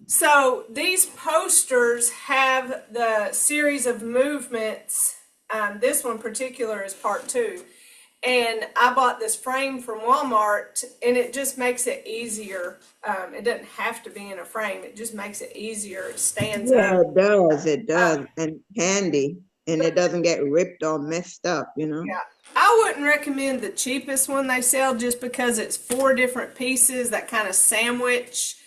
So these posters have the series of movements. This one particular is part two. And I bought this frame from Walmart, and it just makes it easier. It doesn't have to be in a frame. It just makes it easier. It stands up. Yeah, it does. It Uh, does. And handy. And it doesn't get ripped or messed up, you know? yeah. I wouldn't recommend the cheapest one they sell just because it's four different pieces that kind of sandwich.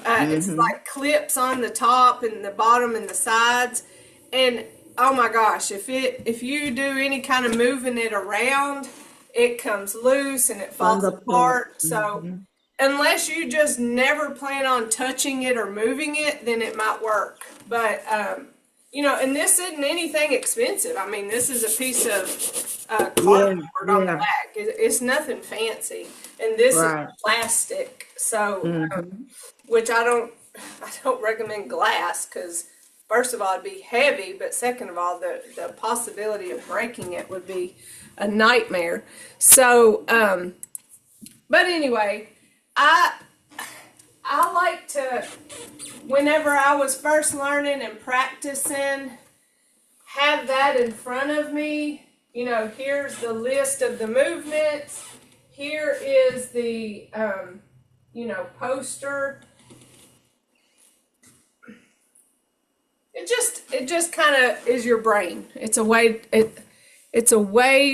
It's Mm-hmm. like clips on the top and the bottom and the sides. And oh my gosh, if you do any kind of moving it around, it comes loose and it Comes falls apart. apart. So Mm-hmm. unless you just never plan on touching it or moving it, then it might work. But and this isn't anything expensive. I mean, this is a piece of Yeah, cardboard on the yeah. back. It's nothing fancy, and this is Right. plastic. So, Mm-hmm. which I don't recommend glass because first of all it'd be heavy, but second of all the possibility of breaking it would be a nightmare. So, but anyway, I I like to, whenever I was first learning and practicing, have that in front of me. Here's the list of the movements. Here is the, poster. It just kind of is your brain. It's a way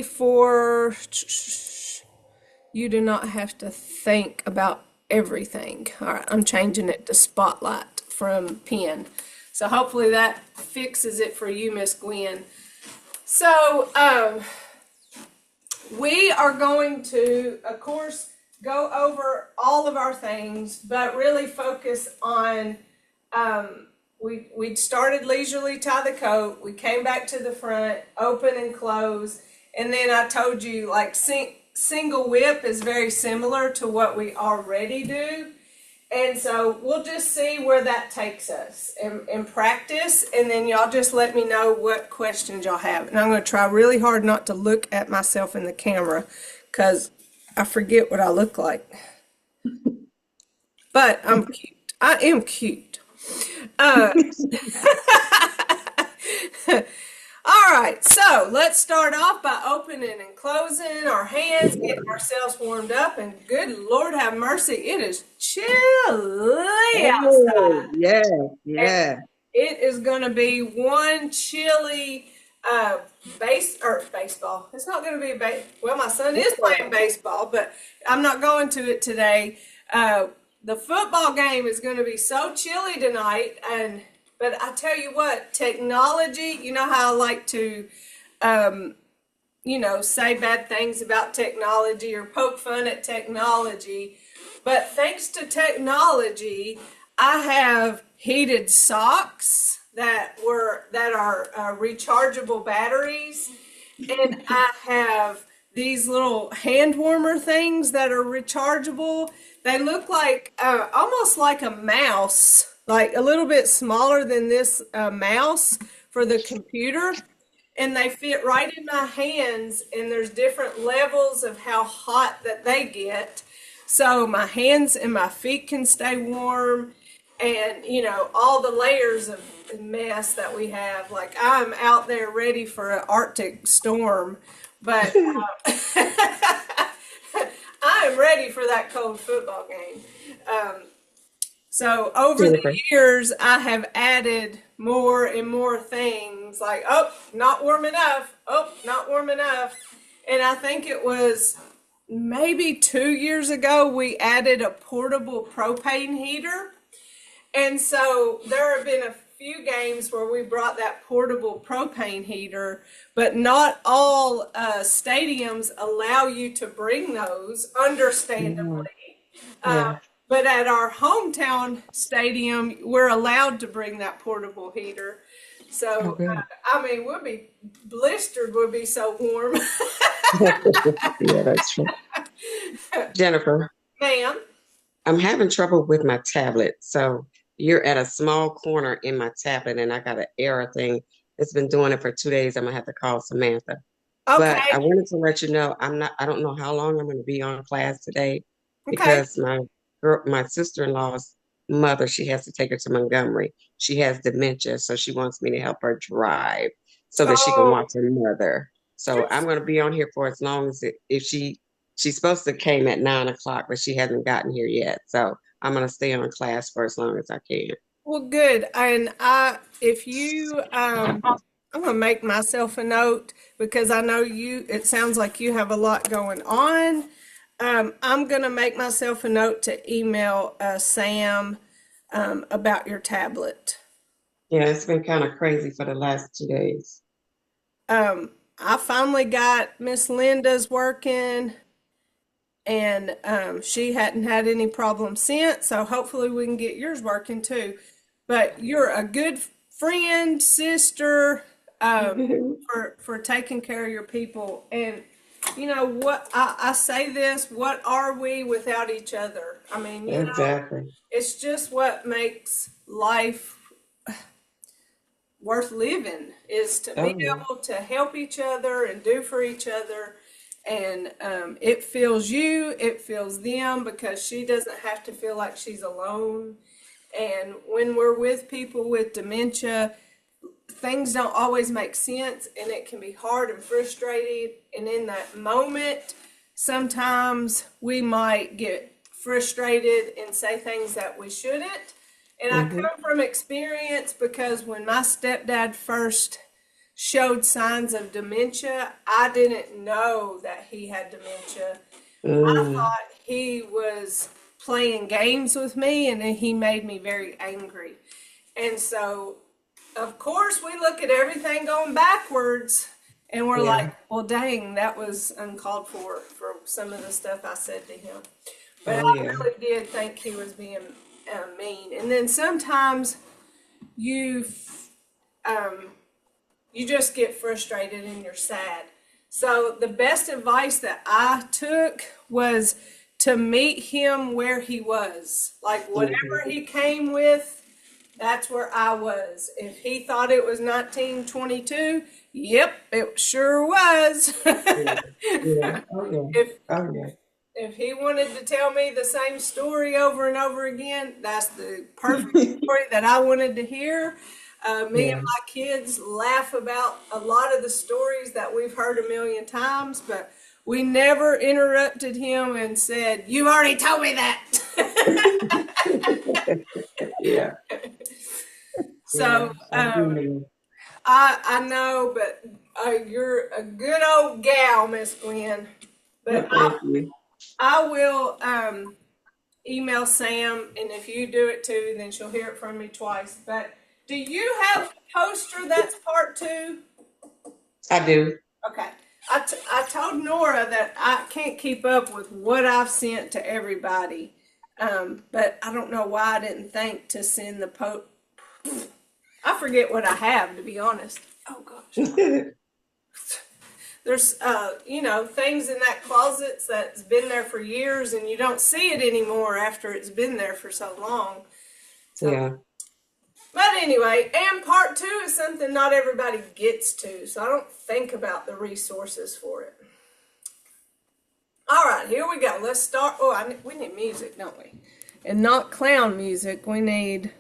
for you do not have to think about everything. All right, I'm changing it to spotlight from pen. So hopefully that fixes it for you, Miss Gwen. So we are going to, of course, go over all of our things, but really focus on we started leisurely tie the coat. We came back to the front, open and close, and then I told you like single whip is very similar to what we already do. And so we'll just see where that takes us and practice, and then y'all just let me know what questions y'all have. And I'm going to try really hard not to look at myself in the camera because I forget what I look like. But I'm cute. I am cute. Uh, all right, so let's start off by opening and closing our hands, getting ourselves warmed up, and good Lord have mercy, it is chilly Oh, outside. yeah, And yeah. it is going to be one chilly uh, baseball. It's not going to be well, my son is playing baseball, but I'm not going to it today. The football game is going to be so chilly tonight, but I tell you what, technology. You know how I like to, say bad things about technology or poke fun at technology. But thanks to technology, I have heated socks that are rechargeable batteries, and I have these little hand warmer things that are rechargeable. They look like almost like a mouse, like a little bit smaller than this mouse for the computer, and they fit right in my hands, and there's different levels of how hot that they get, so my hands and my feet can stay warm, and all the layers of mess that we have, like I'm out there ready for an arctic storm, but I am ready for that cold football game. um, so over the Jennifer. years, I have added more and more things like, oh, not warm enough. Oh, not warm enough. And I think it was maybe 2 years ago, we added a portable propane heater. And so there have been a few games where we brought that portable propane heater, but not all stadiums allow you to bring those, Mhm. understandably. Uh, Yeah. but at our hometown stadium, we're allowed to bring that portable heater. Oh, So, good. I mean, we'll be blistered, we'll be so warm. Yeah, that's true. Jennifer, Ma'am. I'm having trouble with my tablet. So you're at a small corner in my tablet, and I got an error thing. It's been doing it for 2 days. I'm gonna have to call Samantha. But I Okay. wanted to let you know I don't know how long I'm gonna be on class today Okay. because my sister-in-law mother. She has to take her to Montgomery. She has dementia, so she wants me to help her drive so that she can Oh, watch her mother. So I'm going to be on here for as long as if she's supposed to came at 9 o'clock, but she hasn't gotten here yet. So I'm going to stay on class for as long as I can. well, good. And if you, I'm gonna make myself a note because I know it sounds like you have a lot going on. I'm gonna make myself a note to email Sam about your tablet. Yeah, it's been kind of crazy for the last 2 days. I finally got Miss Linda's working, and she hadn't had any problems since. So hopefully we can get yours working too. But you're a good friend, sister, for taking care of your people. And you know what? I say this: what are we without each other? I mean, Exactly. it's just what makes life worth living is to be Oh, yeah. able to help each other and do for each other. And it feels you, it feels them because she doesn't have to feel like she's alone. And when we're with people with dementia, things don't always make sense and it can be hard and frustrating. And in that moment, sometimes we might get frustrated and say things that we shouldn't. And I Mm-hmm. come from experience because when my stepdad first showed signs of dementia, I didn't know that he had dementia. I Mm. thought he was playing games with me and then he made me very angry. And so, of course, we look at everything going backwards and we're Yeah. like, well, dang, that was uncalled for some of the stuff I said to him. But Oh, I yeah. really did think he was being mean. And then sometimes you um, you just get frustrated and you're sad. So the best advice that I took was to meet him where he was. Like Mm-hmm. whatever he came with, that's where I was. If he thought it was 1922, yep, it sure was. Yeah. Yeah. Oh, yeah. if Oh, yeah. if he wanted to tell me the same story over and over again, that's the perfect story that I wanted to hear. Me and Yeah. my kids laugh about a lot of the stories that we've heard a million times, but we never interrupted him and said, "You've already told me that." Yeah. Yeah. So I do know. I know, but you're a good old gal, Miss Gwen. But Well, thank you. I will email Sam, and if you do it too, then she'll hear it from me twice. But do you have a poster that's part two? I do. Okay. I told Nora that I can't keep up with what I've sent to everybody, but I don't know why I didn't think to send I forget what I have, to be honest. Oh gosh. There's things in that closet that's been there for years and you don't see it anymore after it's been there for so long. So, Yeah. but anyway, and part two is something not everybody gets to, so I don't think about the resources for it. All right, here we go. Let's start. We need music, don't we? And not clown music. We need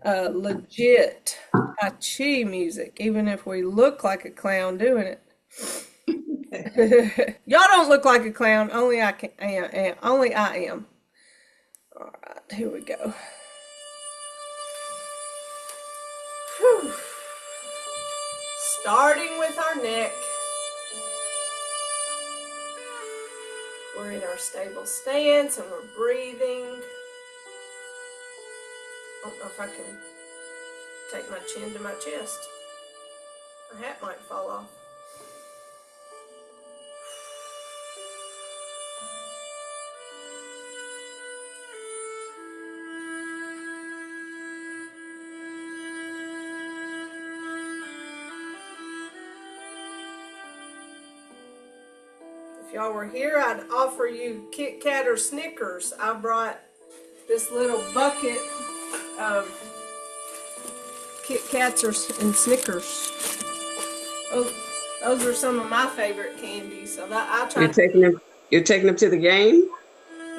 legit Tai Chi music, even if we look like a clown doing it. Y'all don't look like a clown. Only I can. Only I am. All right, here we go. Whew. Starting with our neck. We're in our stable stance and we're breathing. I don't know if I can take my chin to my chest. My hat might fall off. If y'all were here, I'd offer you Kit Kat or Snickers. I brought this little bucket of Kit Kats and Snickers. Those are some of my favorite candies. So that I You're tried. taking them. You're taking them to the game.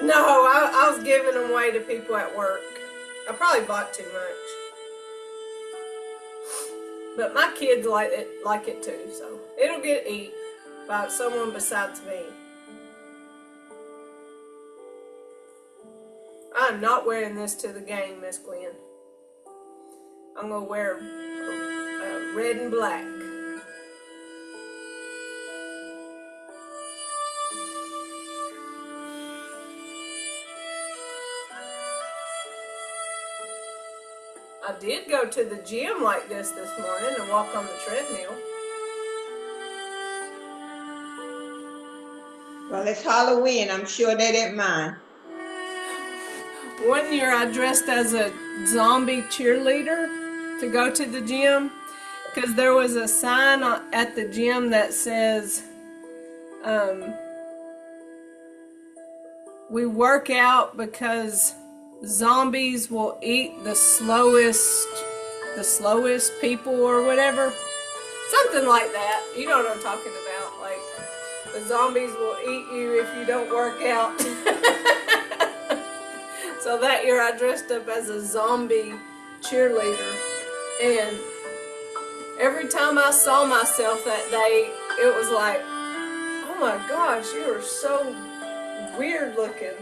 No, I was giving them away to people at work. I probably bought too much. But my kids like it too, so it'll get eaten by someone besides me. I'm not wearing this to the game, Miss Gwen. I'm gonna wear red and black. I did go to the gym like this morning and walk on the treadmill. Well, it's Halloween. I'm sure they didn't mind. One year I dressed as a zombie cheerleader to go to the gym because there was a sign at the gym that says, we work out because zombies will eat the slowest people or whatever. Something like that. You know what I'm talking about. Like, the zombies will eat you if you don't work out. So that year I dressed up as a zombie cheerleader. And every time I saw myself that day, it was like, oh my gosh, you are so weird looking.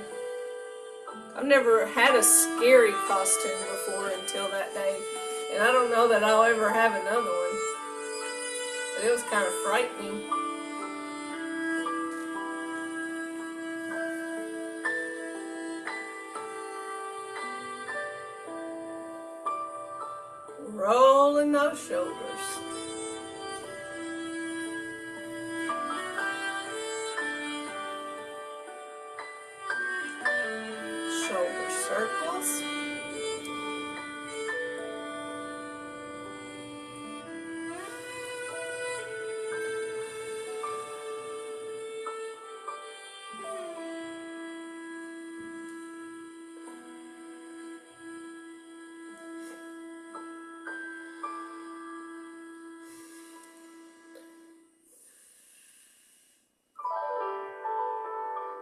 I've never had a scary costume before until that day, and I don't know that I'll ever have another one. But it was kind of frightening. Rolling those shoulders. Shoulder circles.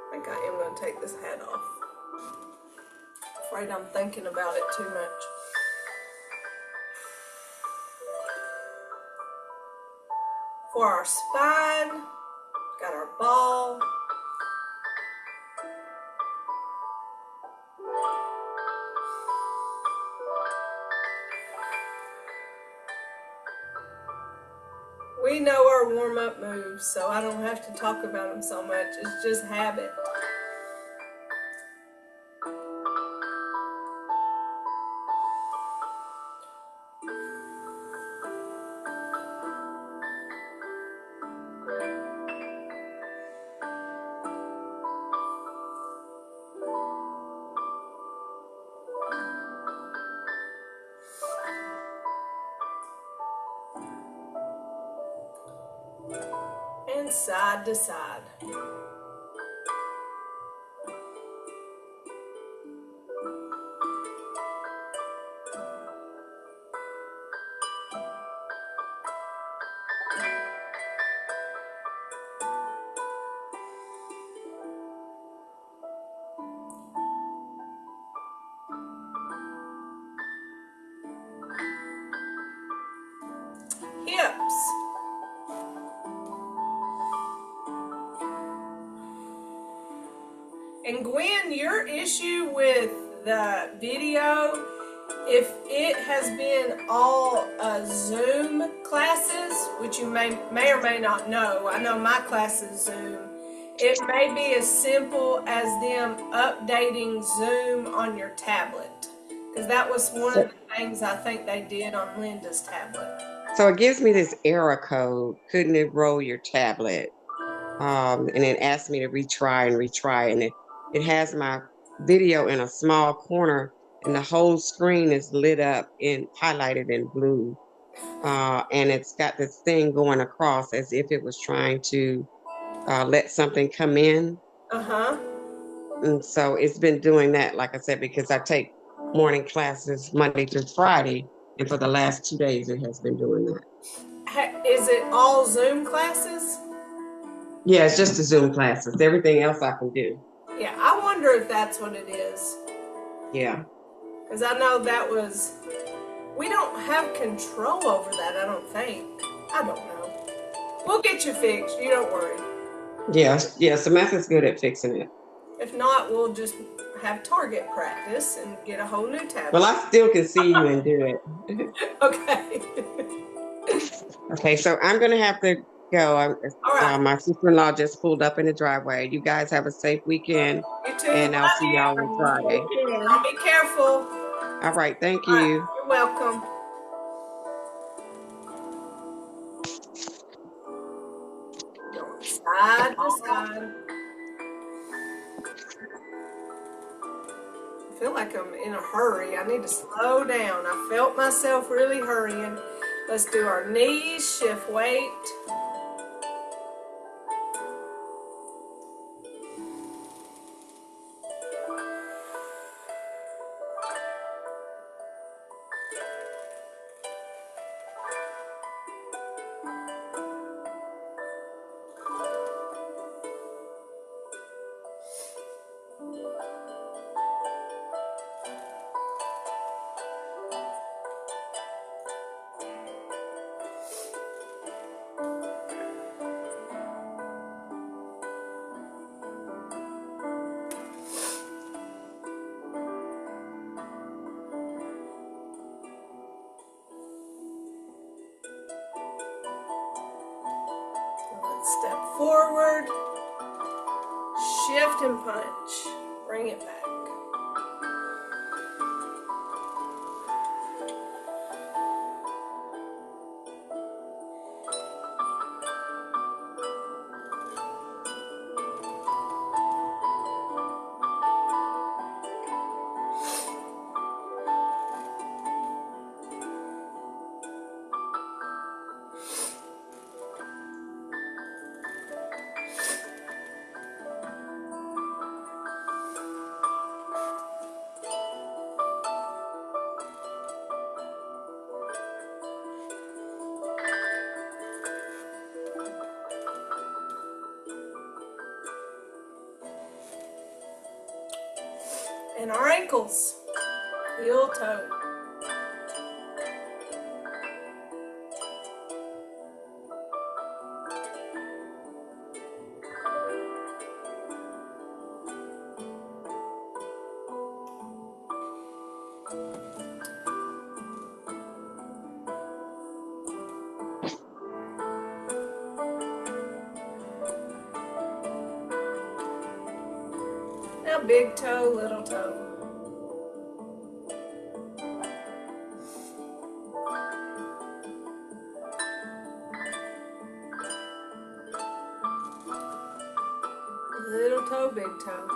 I think I am going to take this hat off. Afraid I'm thinking about it too much. For our spine, got our ball. We know our warm-up moves, so I don't have to talk about them so much. It's just habit. And side to side. Hips. And Gwen, your issue with the video, if it has been all Zoom classes, which you may or may not know, I know my class is Zoom, it may be as simple as them updating Zoom on your tablet. Because that was one of the things I think they did on Linda's tablet. So it gives me this error code, couldn't enroll your tablet. And it asked me to retry, and it has my video in a small corner, and the whole screen is lit up and highlighted in blue. And it's got this thing going across as if it was trying to let something come in. Uh-huh. And so it's been doing that, like I said, because I take morning classes Monday through Friday, and for the last 2 days it has been doing that. Is it all Zoom classes? Yeah, it's just the Zoom classes. Everything else I can do. Yeah, I wonder if that's what it is. Yeah. Because I know that was, we don't have control over that, I don't think. I don't know. We'll get you fixed, you don't worry. Yeah, Samantha's good at fixing it. If not, we'll just have target practice and get a whole new tablet. Well, I still can see you and do it. Okay. Okay, so I'm going to have to go. All right. My sister-in-law just pulled up in the driveway. You guys have a safe weekend. You too. And I'll Love see you. y'all on Friday. Y'all be careful. All right, thank All right, you. you're welcome. Going side to side. I feel like I'm in a hurry. I need to slow down. I felt myself really hurrying. Let's do our knees, shift weight. Let's step forward, shift and punch. Bring it back. And our ankles, heel toe. Now big toe, little toe. Little toe, big toe.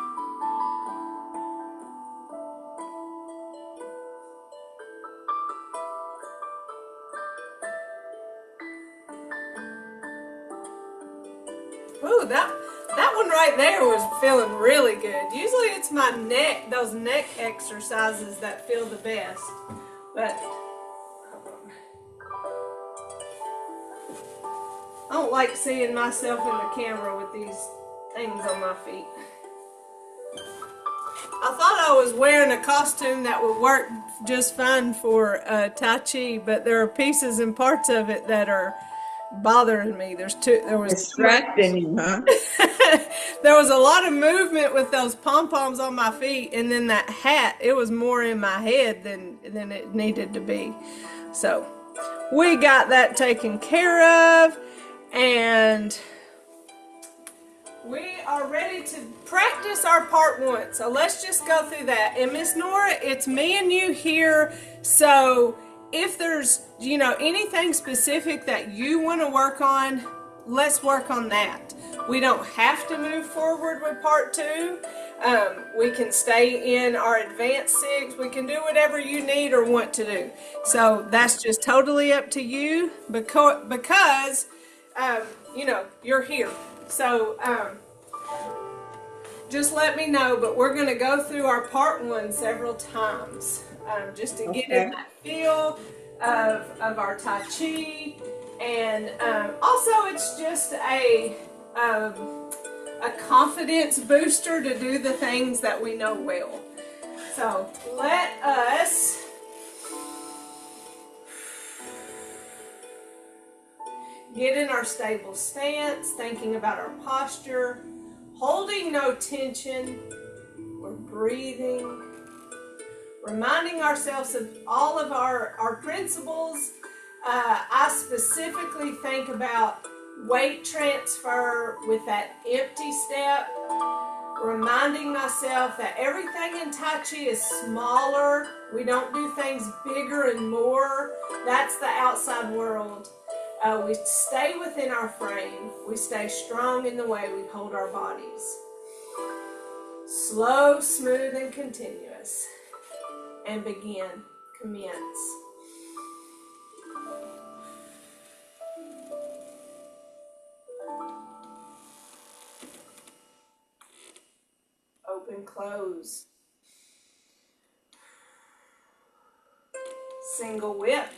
Ooh, that one right there was feeling really good. Usually it's my neck, those neck exercises that feel the best. But I don't like seeing myself in the camera with these things on my feet. I thought I was wearing a costume that would work just fine for Tai Chi, but there are pieces and parts of it that are bothering me. There was Distracting you, huh? there was a lot of movement with those pom-poms on my feet, and then that hat, it was more in my head than it needed to be. So we got that taken care of, and we are ready to practice our part one. So let's just go through that. And Miss Nora, it's me and you here, so if there's, anything specific that you want to work on, let's work on that. We don't have to move forward with part two. We can stay in our advanced 6. We can do whatever you need or want to do. So that's just totally up to you because you're here. So just let me know, but we're going to go through our part one several times. Just to get in that feel of our Tai Chi, and also it's just a confidence booster to do the things that we know well. So let us Get in our stable stance, thinking about our posture, holding no tension. We're breathing, reminding ourselves of all of our principles. I specifically think about weight transfer with that empty step, reminding myself that everything in Tai Chi is smaller. We don't do things bigger and more. That's the outside world. We stay within our frame. We stay strong in the way we hold our bodies. Slow, smooth, and continuous. And begin. Commence. Open, close. Single whip.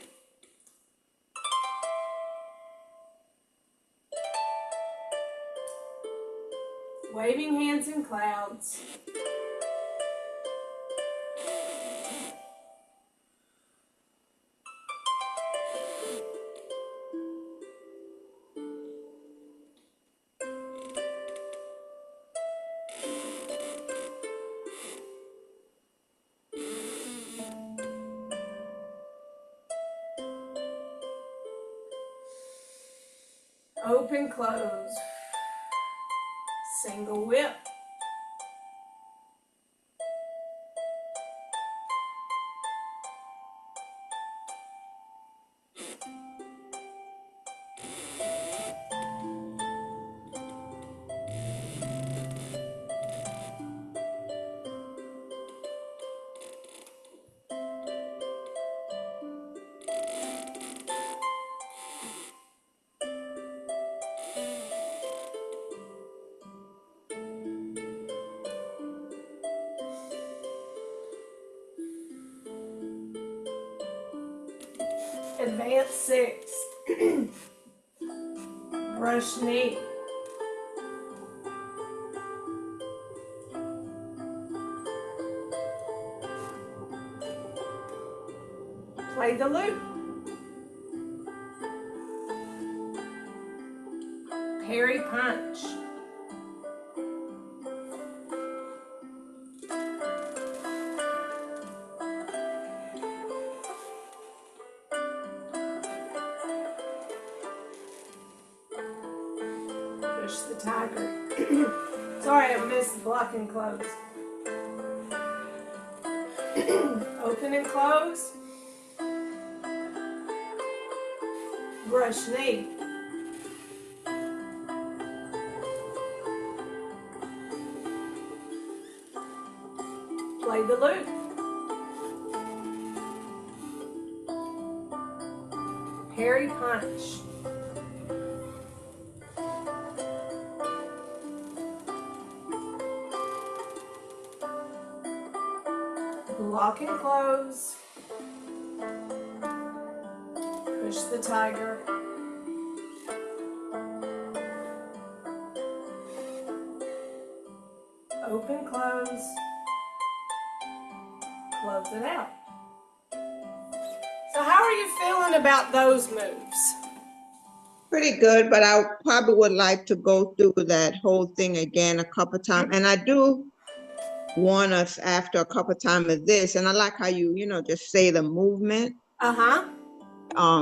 Waving hands in clouds. Open, close. Single whip. Advance 6. Brush knee. Play the loop. Parry punch. Push the tiger. Sorry, I missed the block and close. Open and close. Brush knee. Play the loop. Parry punch. Lock and close. Push the tiger. Open, close. Close it out. So how are you feeling about those moves? Pretty good, but I probably would like to go through that whole thing again a couple times. And I do want us after a couple times of this, and I like how you just say the movement,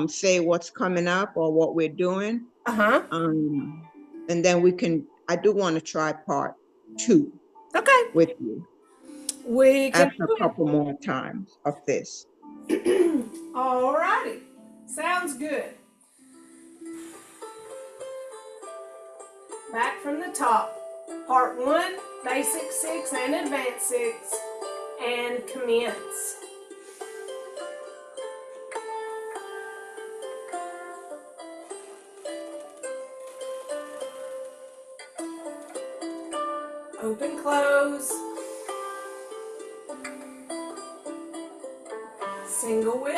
say what's coming up or what we're doing. And then I do want to try part 2 with you. We can After a couple more times of this. Alrighty. Sounds good. Back from the top. Part 1, Basic 6 and Advanced 6, and commence. Open, close. Single whip.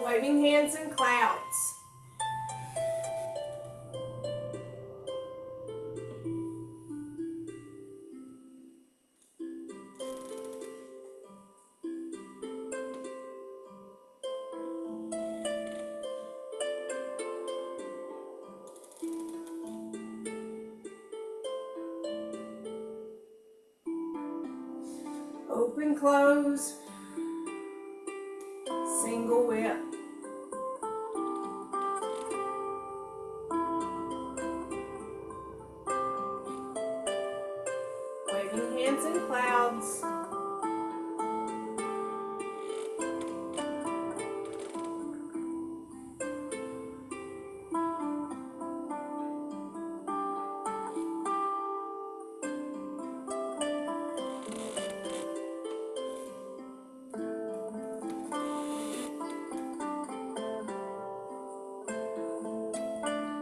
Waving hands in clouds. Open, close, single whip. Waving hands in clouds.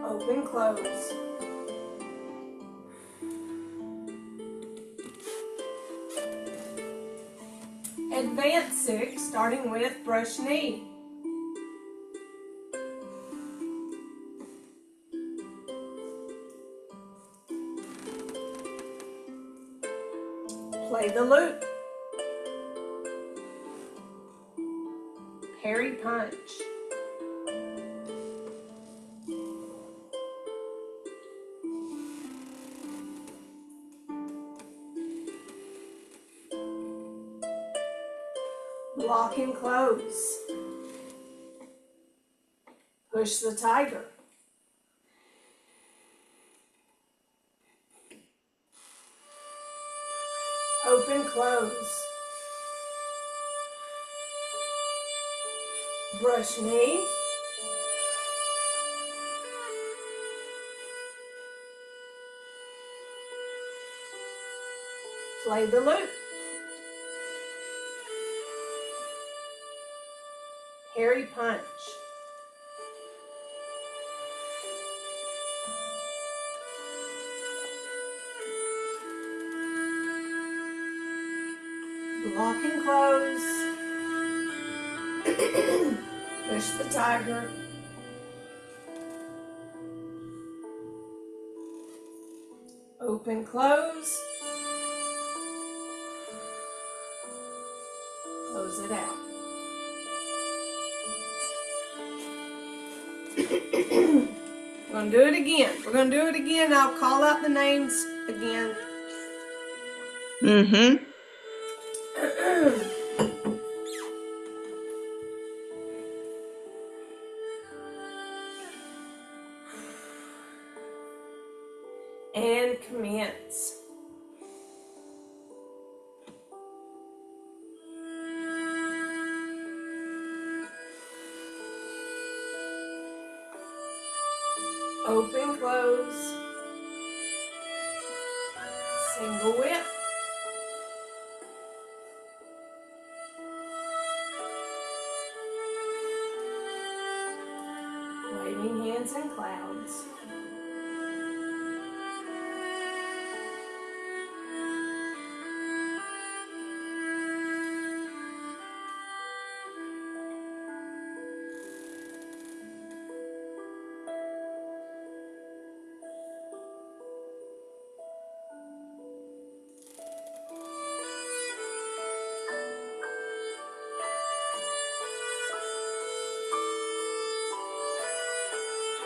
Open, close. Advance 6, starting with brush knee. Play the loop. Parry punch. Block and close. Push the tiger. Open, close. Brush knee. Play the loop. Parry punch. Block and close. Push the tiger. Open, close. Close it out. We're going to do it again. We're going to do it again. I'll call out the names again. Mm-hmm. And commence. Open, close, single whip. Waving hands in clouds.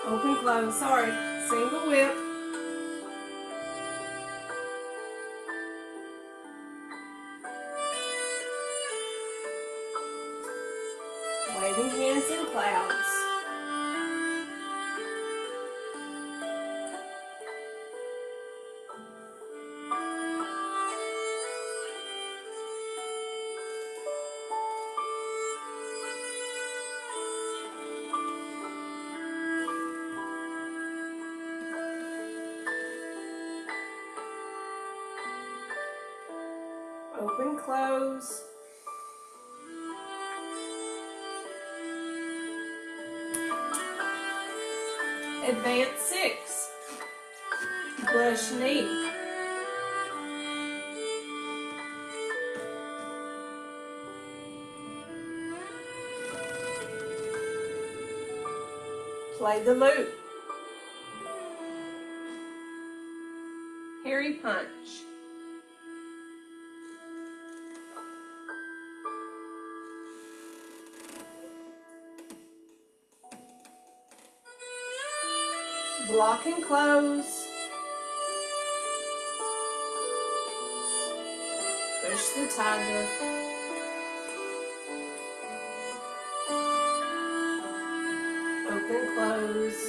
Open, close, sorry. Single whip. Waving hands in clouds. Open, close. Advance 6. Brush knee. Play the loop. Parry punch. Block and close. Push Push the tiger. Open, close.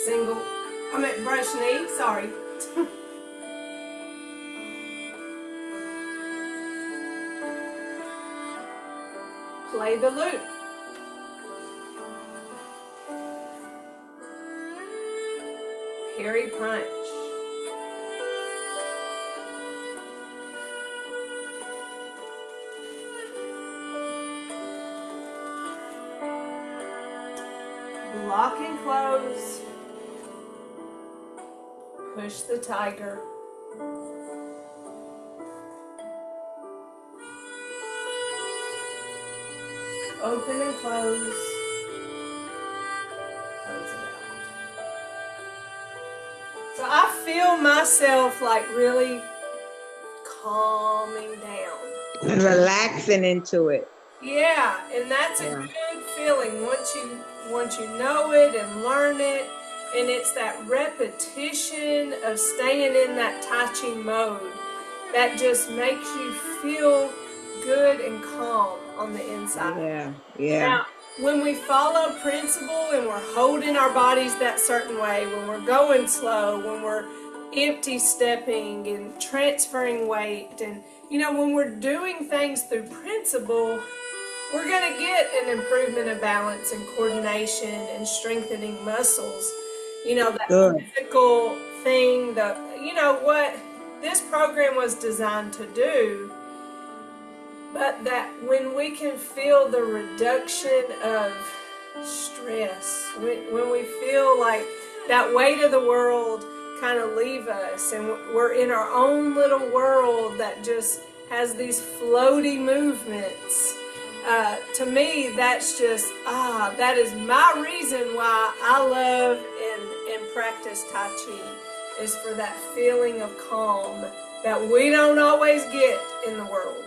Single, I'm at brush knee, sorry. Play the loop. Hairy punch. Lock and close. Push the tiger. Open and close. Close it out. So I feel myself like really calming down. And relaxing into it. Yeah, and that's a good feeling once you know it and learn it, and it's that repetition of staying in that Tai Chi mode that just makes you feel good and calm on the inside. Yeah, yeah. Now, when we follow principle and we're holding our bodies that certain way, when we're going slow, when we're empty stepping and transferring weight, and when we're doing things through principle, we're going to get an improvement of balance and coordination and strengthening muscles. That physical thing, what this program was designed to do, but that when we can feel the reduction of stress, when we feel like that weight of the world kind of leave us and we're in our own little world that just has these floaty movements, to me, that's just, that is my reason why I love and practice Tai Chi, is for that feeling of calm that we don't always get in the world.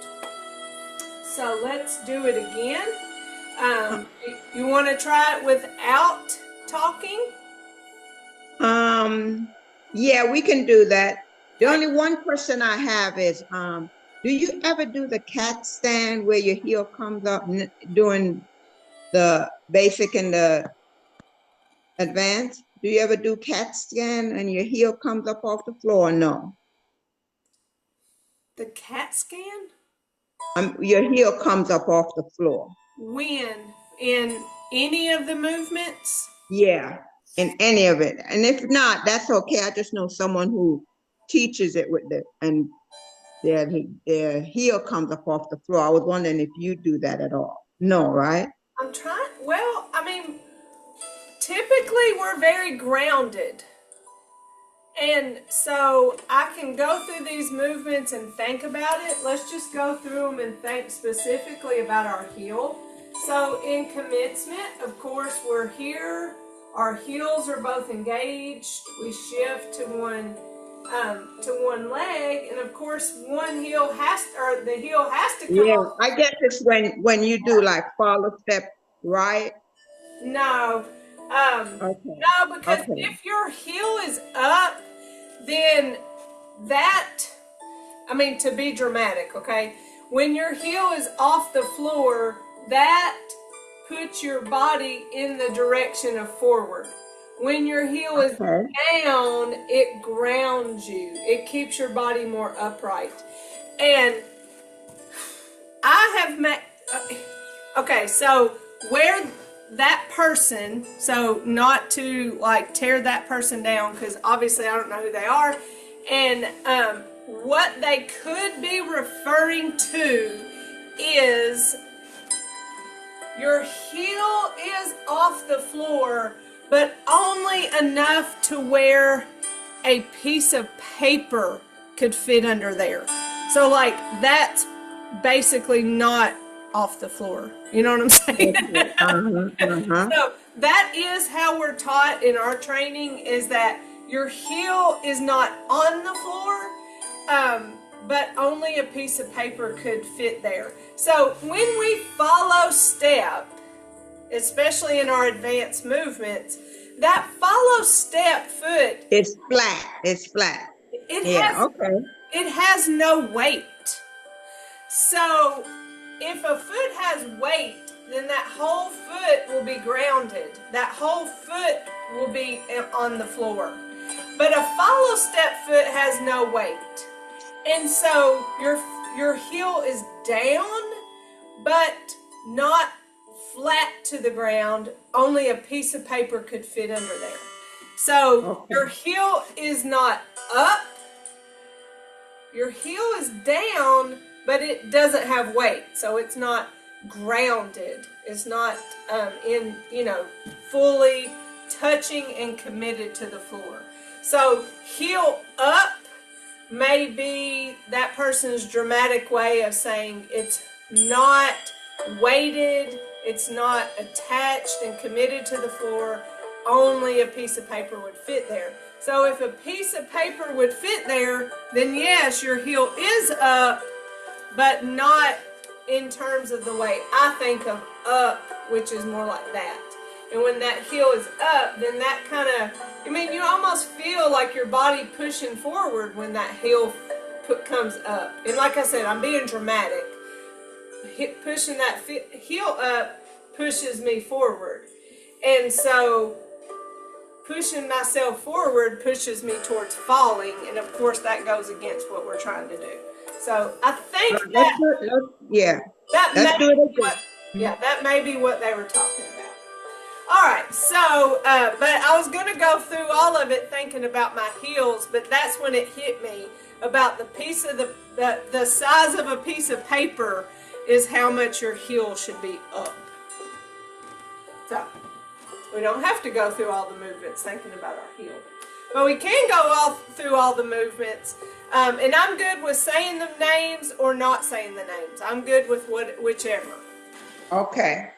So let's do it again. You want to try it without talking? Yeah, we can do that. The only one question I have is, do you ever do the cat stand where your heel comes up doing the basic and the advanced? Do you ever do cat stand and your heel comes up off the floor? No. The cat scan? Your heel comes up off the floor. When? In any of the movements? Yeah, in any of it. And if not, that's okay. I just know someone who teaches it with and their heel comes up off the floor. I was wondering if you do that at all. No, right? I'm trying, typically we're very grounded. And so I can go through these movements and think about it. Let's just go through them and think specifically about our heel. So in commencement, of course, we're here. Our heels are both engaged. We shift to one leg, and of course, the heel has to come off. I guess it's when you do like follow step right. No, Okay. no, because if your heel is up, then to be dramatic, okay? When your heel is off the floor, that puts your body in the direction of forward. When your heel is down, it grounds you. It keeps your body more upright. And I have met, so where that person, so not to tear that person down, because obviously I don't know who they are, and what they could be referring to is your heel is off the floor, but only enough to where a piece of paper could fit under there. So that's basically not off the floor. You know what I'm saying? So that is how we're taught in our training, is that your heel is not on the floor, but only a piece of paper could fit there. So when we follow step, especially in our advanced movements, that follow step foot, It's flat. It's flat. it Yeah, has okay. it has no weight. So if a foot has weight, then that whole foot will be grounded. That whole foot will be on the floor. But a follow step foot has no weight. And so your heel is down, but not flat to the ground. Only a piece of paper could fit under there. So Okay. your heel is not up. Your heel is down, but it doesn't have weight. So it's not grounded. It's not fully touching and committed to the floor. So heel up may be that person's dramatic way of saying it's not weighted, it's not attached and committed to the floor, only a piece of paper would fit there. So if a piece of paper would fit there, then yes, your heel is up, but not in terms of the way I think of up, which is more like that. And when that heel is up, then that kind of, you almost feel like your body pushing forward when that heel comes up. And like I said, I'm being dramatic. Pushing that heel up pushes me forward. And so pushing myself forward pushes me towards falling. And of course, that goes against what we're trying to do. So I think that that may be what they were talking about. All right, so, but I was going to go through all of it thinking about my heels, but that's when it hit me about the piece of the size of a piece of paper is how much your heel should be up. So, we don't have to go through all the movements thinking about our heel. But we can go through all the movements, and I'm good with saying the names or not saying the names. I'm good with whichever. Okay.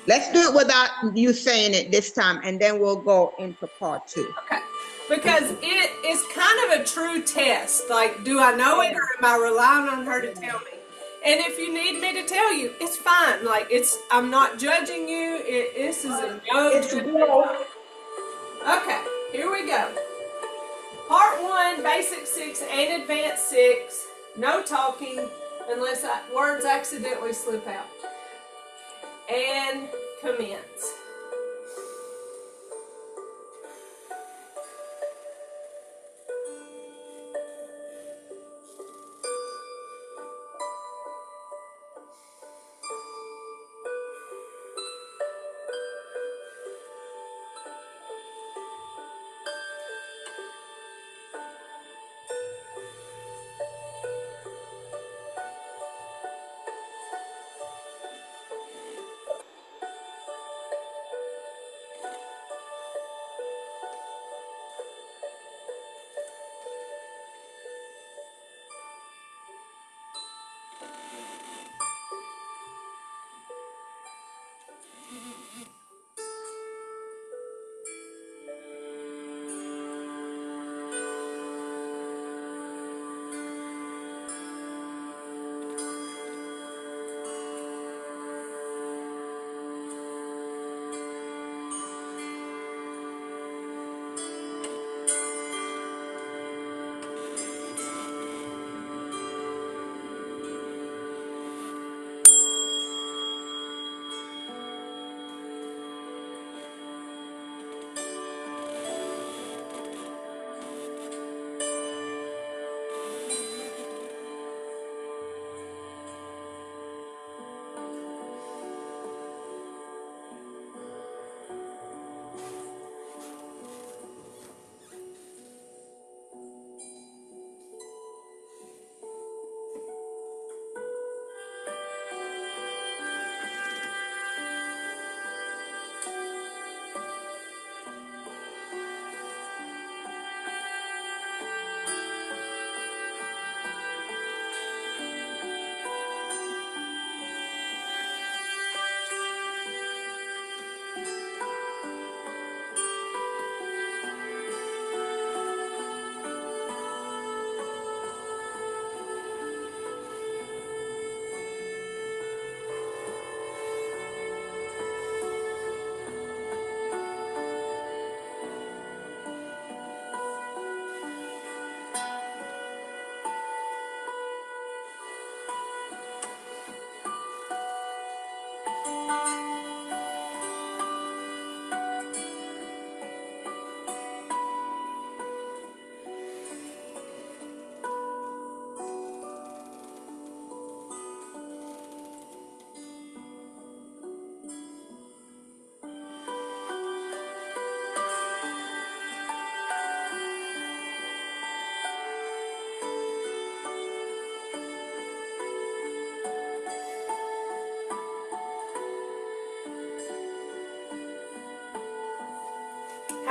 Let's do it without you saying it this time, and then we'll go into part 2. Okay. Because it is kind of a true test. Like, do I know it or am I relying on her to tell me? And if you need me to tell you, it's fine. Like, I'm not judging you. This is a no judgment. Okay, here we go. Part 1, basic 6 and advanced 6. No talking unless words accidentally slip out. And commence.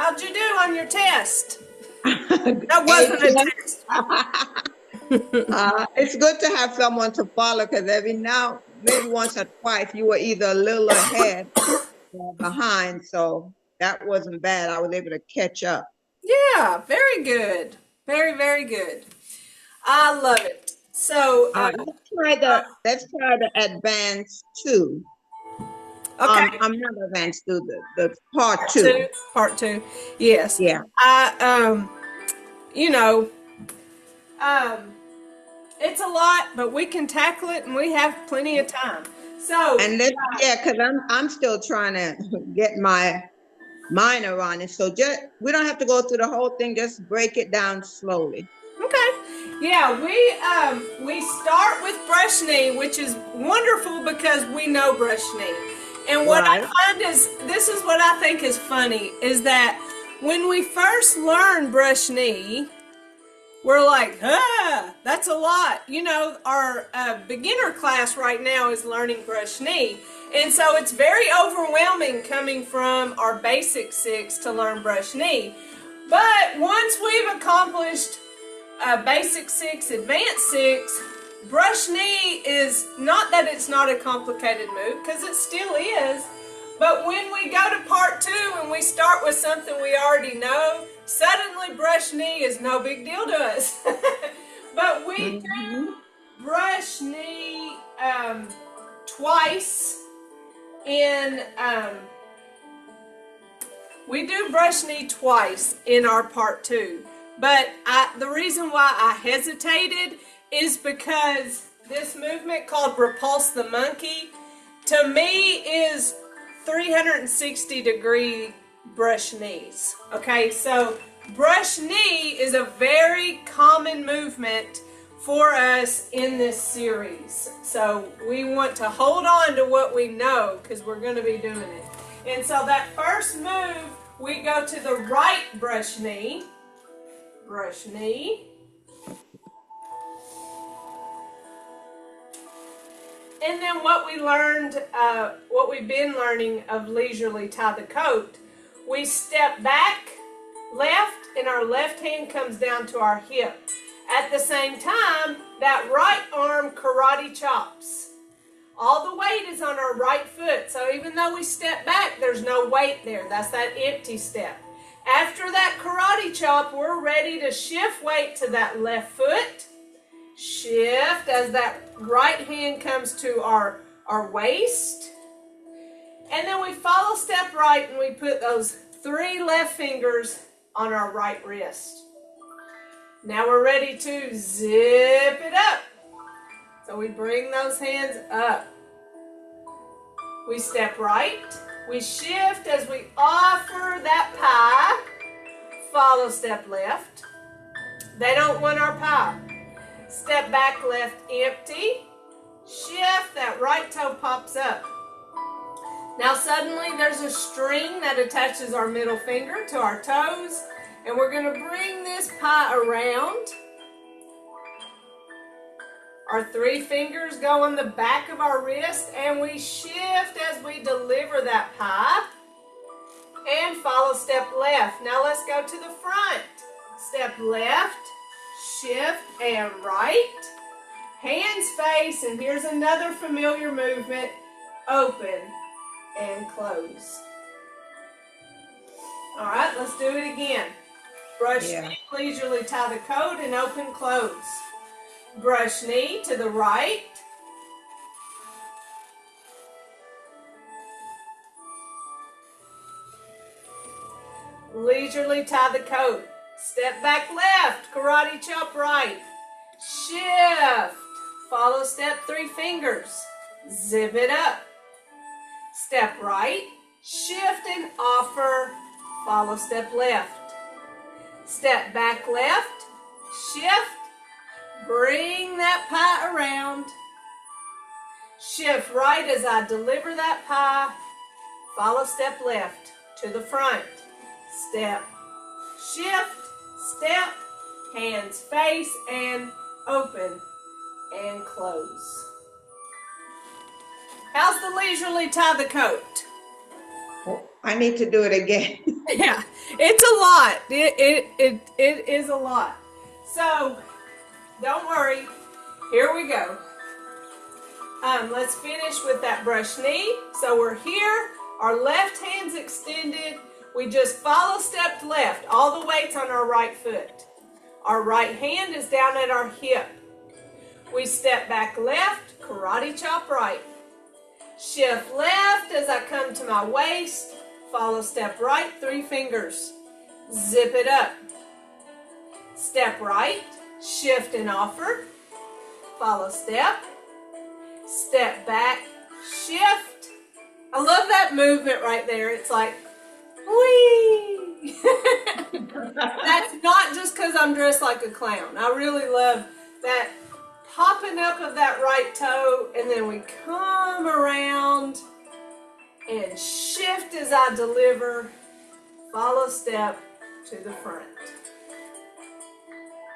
How'd you do on your test? That wasn't a test. It's good to have someone to follow because every now, maybe once or twice, you were either a little ahead or behind. So that wasn't bad. I was able to catch up. Yeah, very good. Very, very good. I love it. So, Let's try the advanced two. okay, I'm not advanced two, the part part two. two. Part two. Yes. Yeah. I, you know, um, it's a lot, but we can tackle it and we have plenty of time. So, And let's, yeah, because I'm still trying to get my minor on it. So just we don't have to go through the whole thing, just break it down slowly. okay. Yeah, we start with brush knee, which is wonderful because we know brush knee. And what I Right. find is this is what I think is funny is that when we first learn brush knee, we're like, that's a lot. You know, our beginner class right now is learning brush knee. And so it's very overwhelming coming from our basic six to learn brush knee. But once we've accomplished basic six, advanced six, brush knee is not that it's not a complicated move, because it still is. But when we go to part two and we start with something we already know, suddenly brush knee is no big deal to us. But we do brush knee twice in we do brush knee twice in our part two. But the reason why I hesitated is because this movement called repulse the monkey to me is 360-degree brush knees. Okay, so brush knee is a very common movement for us in this series. So we want to hold on to what we know because we're going to be doing it. And so that first move, we go to the right brush knee. Brush knee. And then what we learned, what we've been learning of leisurely tie the coat, we step back left and our left hand comes down to our hip. At the same time, that right arm karate chops. All the weight is on our right foot, so even though we step back, there's no weight there. That's that empty step. After that karate chop, we're ready to shift weight to that left foot. Shift as that right hand comes to our waist. And then we follow step right and we put those 3 left fingers on our right wrist. Now we're ready to zip it up. So we bring those hands up. We step right. We shift as we offer that pie. Follow step left. They don't want our pie. Step back left empty. Shift, that right toe pops up. Now suddenly there's a string that attaches our middle finger to our toes. And we're going to bring this pie around. Our 3 fingers go on the back of our wrist and we shift as we deliver that pie. And follow step left. Now let's go to the front. Step left, shift and right. Hands face, and here's another familiar movement. Open and close. All right, let's do it again. Brush knee, leisurely tie the coat and open, close. Brush knee to the right. Leisurely tie the coat. Step back left, karate chop right. Shift. Follow step 3 fingers. Zip it up. Step right. Shift and offer. Follow step left. Step back left. Shift. Bring that pie around. Shift right as I deliver that pie. Follow step left to the front. Step. Shift. Step. Hands face and open and close. How's the leisurely tie the coat? I need to do it again. Yeah, it's a lot. It is a lot. So don't worry. Here we go. Let's finish with that brush knee. So we're here. Our left hand's extended. We just follow step left. All the weight's on our right foot. Our right hand is down at our hip. We step back left, karate chop right. Shift left as I come to my waist. Follow step right, 3 fingers. Zip it up. Step right, shift and offer. Follow step. Step back, shift. I love that movement right there. It's like, whee! That's not just because I'm dressed like a clown. I really love that popping up of that right toe, and then we come around and shift as I deliver. Follow step to the front.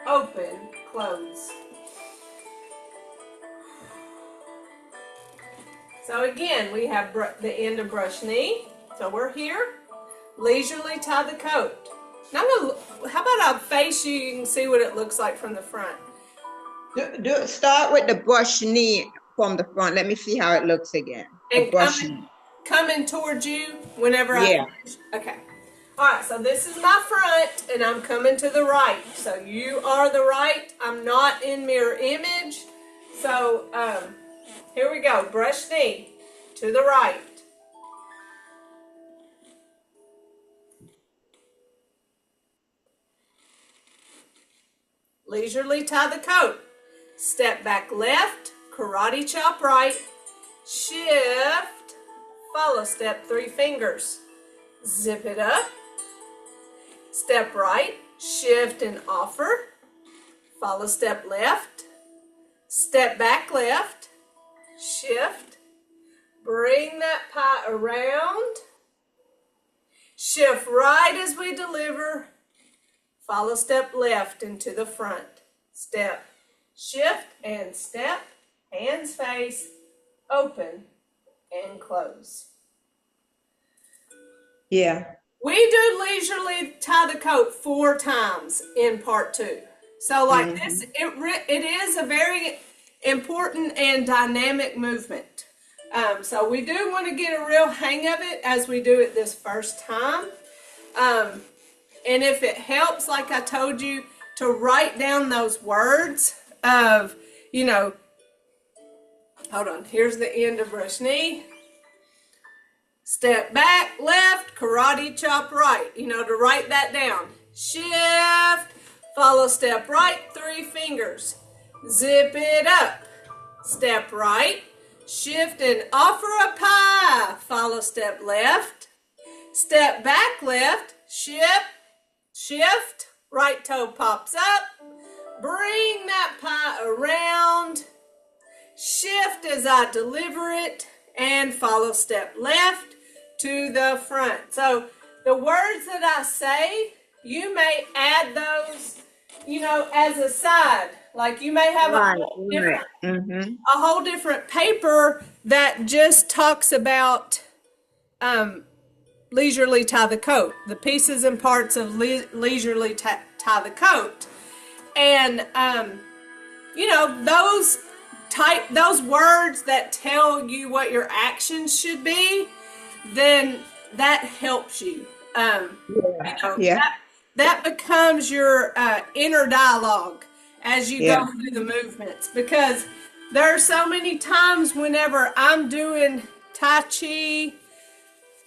Open, close. So again, we have the end of brush knee. So we're here. Leisurely tie the coat. Now how about I face you? You can see what it looks like from the front. Start with the brush knee from the front. Let me see how it looks again. And coming towards you whenever I finish. Okay. All right, so this is my front, and I'm coming to the right. So you are the right. I'm not in mirror image. So here we go. Brush knee to the right. Leisurely tie the coat. Step back left, karate chop right. Shift, follow step, 3 fingers. Zip it up. Step right, shift and offer. Follow step left. Step back left. Shift. Bring that pie around. Shift right as we deliver. Follow step left into the front. Step, shift and step. Hands face, open and close. Yeah. We do leisurely tie the coat 4 times in part 2. So like this, it is a very important and dynamic movement. So we do want to get a real hang of it as we do it this first time. And if it helps, like I told you, to write down those words of, you know, hold on, here's the end of brush knee. Step back, left, karate chop right. You know, to write that down. Shift, follow step right, 3 fingers. Zip it up. Step right, shift and offer a pie. Follow step left. Step back left, shift, right toe pops up. Bring that pie around. Shift as I deliver it. And follow step left to the front. So the words that I say, you may add those, you know, as a side. Like you may have a whole different paper that just talks about leisurely tie the coat, the pieces and parts of leisurely tie the coat. And, you know, those words that tell you what your actions should be, then that helps you. That becomes your inner dialogue as you go through the movements, because there are so many times whenever I'm doing Tai Chi,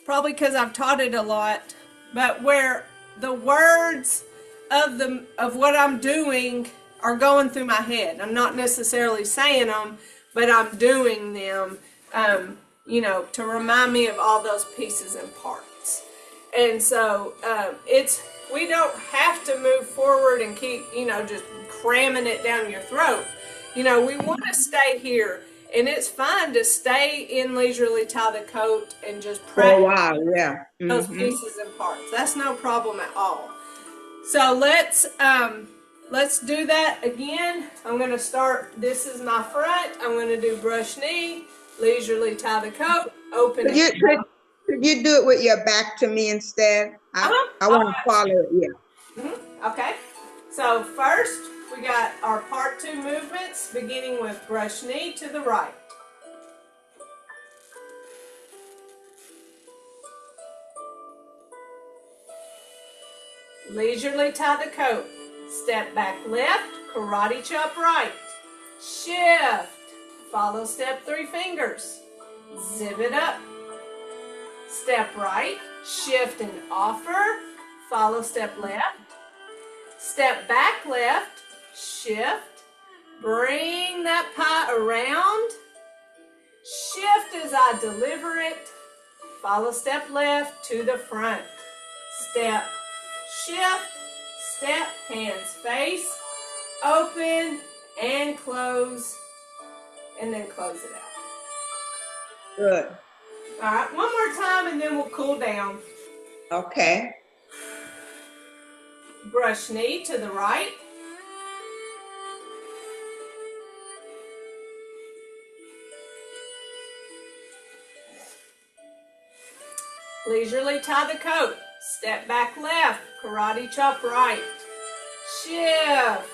probably because I've taught it a lot, but where the words of what I'm doing are going through my head. I'm not necessarily saying them, but I'm doing them, you know, to remind me of all those pieces and parts. And so we don't have to move forward and keep, you know, just cramming it down your throat. You know, we want to stay here, and it's fine to stay in leisurely tie the coat and just practice those pieces and parts. That's no problem at all. So let's do that again. I'm going to start. This is my front. I'm going to do brush knee, leisurely tie the coat, open it. Could you do it with your back to me instead? I Uh-huh. want to follow it. Yeah. Okay. So first, we got our part 2 movements, beginning with brush knee to the right. Leisurely tie the coat. Step back left, karate chop right. Shift. Follow step 3 fingers. Zip it up. Step right, shift and offer. Follow step left. Step back left, shift. Bring that pie around. Shift as I deliver it. Follow step left to the front. Step, shift, step, hands face, open and close, and then close it out. Good. All right, one more time and then we'll cool down. Okay. Brush knee to the right. Leisurely tie the coat. Step back left, karate chop right. Shift.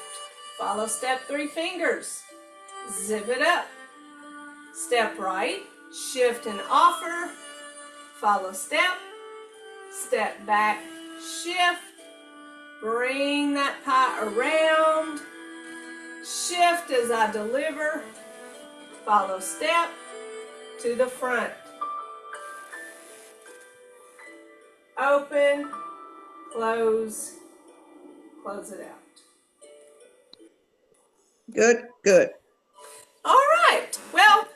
Follow step 3 fingers. Zip it up. Step right, shift and offer. Follow step. Step back, shift. Bring that pie around. Shift as I deliver. Follow step to the front. Open, close, close it out. Good, good. All right. Well,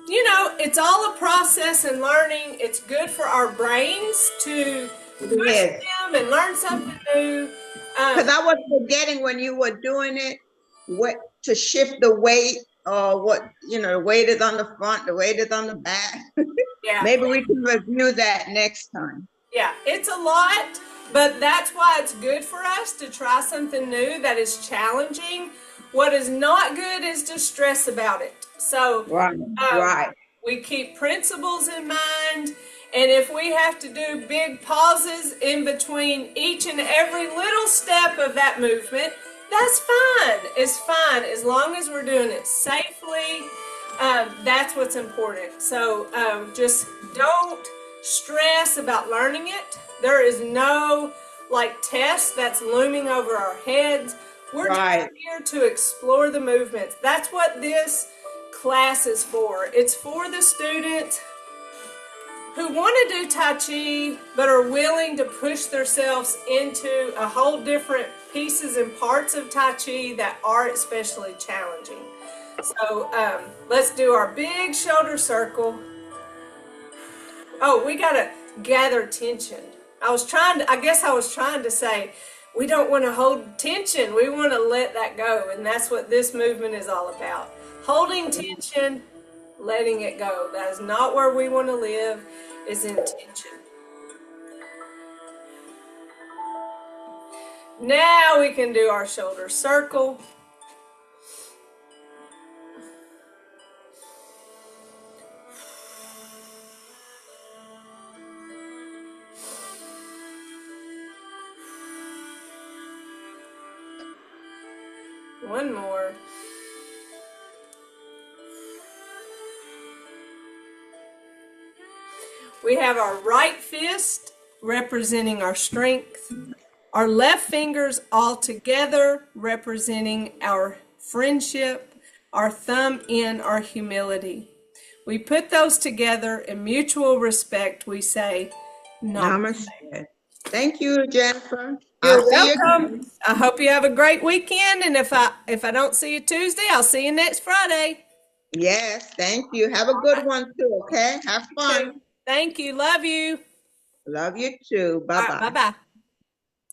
you know, it's all a process and learning. It's good for our brains to push Yes. them and learn something new. Because I was forgetting when you were doing it, what to shift the weight or what, the weight is on the front, the weight is on the back. Yeah. Maybe we can review that next time. Yeah, it's a lot, but that's why it's good for us to try something new that is challenging. What is not good is to stress about it. So Right. we keep principles in mind, and if we have to do big pauses in between each and every little step of that movement, that's fine. It's fine as long as we're doing it safely. That's what's important. So just don't stress about learning it. There is no test that's looming over our heads. We're just here to explore the movements. That's what this class is for. It's for the students who want to do Tai Chi but are willing to push themselves into a whole different pieces and parts of Tai Chi that are especially challenging. So let's do our big shoulder circle. Oh, we gotta gather tension. I guess I was trying to say, we don't want to hold tension. We want to let that go. And that's what this movement is all about. Holding tension, letting it go. That is not where we want to live, is in tension. Now we can do our shoulder circle. One more. We have our right fist representing our strength, our left fingers all together representing our friendship, our thumb in our humility. We put those together in mutual respect. We say, Namaste. Thank you, Jennifer. You're welcome. I hope you have a great weekend. And if I don't see you Tuesday, I'll see you next Friday. Yes, thank you. Have a good one too, okay? Have fun. Thank you. Love you. Love you too. Bye-bye. Bye-bye.